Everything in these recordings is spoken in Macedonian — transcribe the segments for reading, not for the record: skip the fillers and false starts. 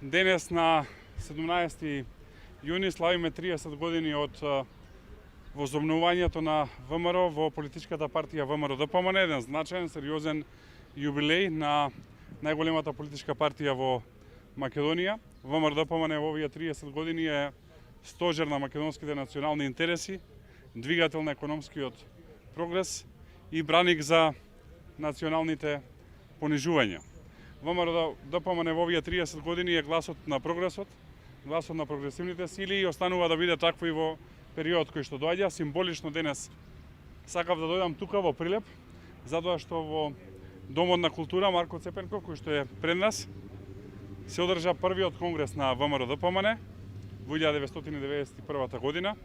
Денес на 17 јуни славиме 30 години од возобновувањето на ВМРО во политичката партија ВМРО-ДПМН, еден значаен, сериозен јубилеј на најголемата политичка партија во Македонија. ВМРО-ДПМН во овие 30 години е стожер на македонските национални интереси, двигател на економскиот прогрес и браник за националните понижувања. ВМРО-ДПМН во овие 30 години е гласот на прогресот, гласот на прогресивните сили и останува да биде такво и во период кој што доаѓа. Символично денес сакав да дојдам тука во Прилеп, затоа што во Домот на култура Марко Цепенков, кој што е пред нас, се одржа првиот конгрес на ВМРО-ДПМН во 1991 година,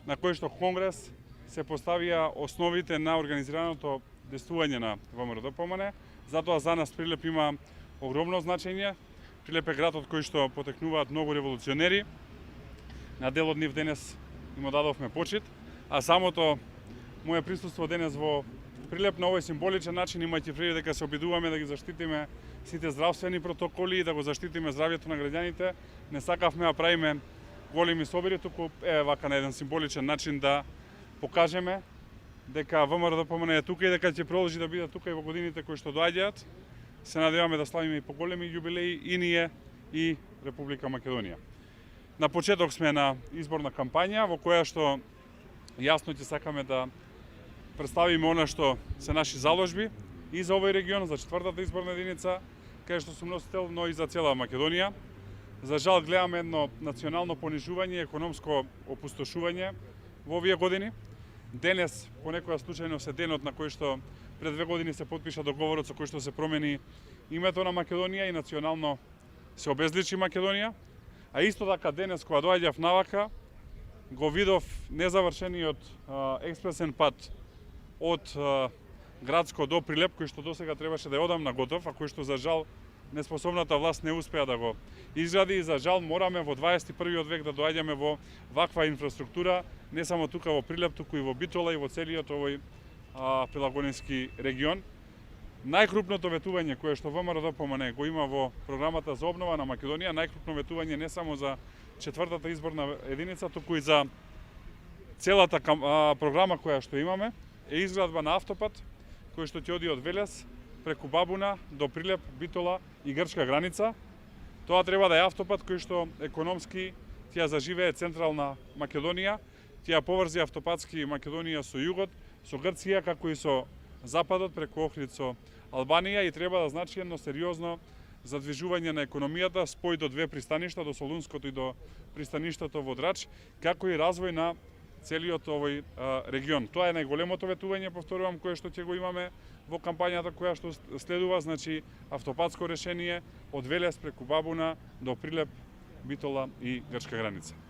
на кој што конгрес се поставија основите на организираното действување на ВМРО-ДПМН. Затоа за нас Прилеп има огромно значење. Прилеп е град од кој што потекнуваат многу револуционери. На дел од нив денес им дадовме почит, а самото моје присуство денес во Прилеп на овој символичен начин, имајќи предвид дека се обидуваме да ги заштитиме сите здравствени протоколи и да го заштитиме здравјето на граѓаните, не сакавме да правиме големи собери, туку вака на еден символичен начин да покажеме дека ВМРО-ДПМН е тука и дека ќе продолжи да биде тука и во годините кои што доаѓаат. Се надеваме да славиме и поголеми јубилеи и ние и Република Македонија. На почеток сме на изборна кампања во која што јасно ќе сакаме да представиме она што се наши заложби и за овој регион, за четвртата изборна единица, кај што сум носител, но и за цела Македонија. За жал гледаме едно национално понижување, економско опустошување во овие години. Денес, по некоја случајност, е денот на кој што пред 2 години се потпиша договорот со кој што се промени името на Македонија и национално се обезличи Македонија. А исто така денес, кога доаѓав навака, го видов незавршениот експресен пат од Градско до Прилеп, кој што досега требаше да ја одам на готов, а кој што за жал неспособната власт не успеа да го изгради и за жал мораме во 21 век да доаѓаме во ваква инфраструктура, не само тука во Прилеп, туку и во Битола и во целиот овој Пелагонински регион. Најкрупното ветување кое што ВМРО-ДПМН го има во програмата за обнова на Македонија, најкрупно ветување не само за четвртата изборна единица, туку и за целата програма која што имаме, е изградба на автопат кој што ќе оди од Велес преку Бабуна до Прилеп, Битола и грчка граница. Тоа треба да е автопат кој што економски ќе заживее централна Македонија, ќе поврзи автопатски Македонија со југот, со Грција, како и со западот преку Охрид со Албанија и треба да значи едно сериозно задвижување на економијата, спој до две пристаништа, до Солунското и до пристаништето во Драч, како и развој на целиот овој регион. Тоа е најголемото ветување, повторувам, кое што ќе го имаме во кампањата која што следува, значи автопатско решение од Велес преку Бабуна до Прилеп, Битола и грчка граница.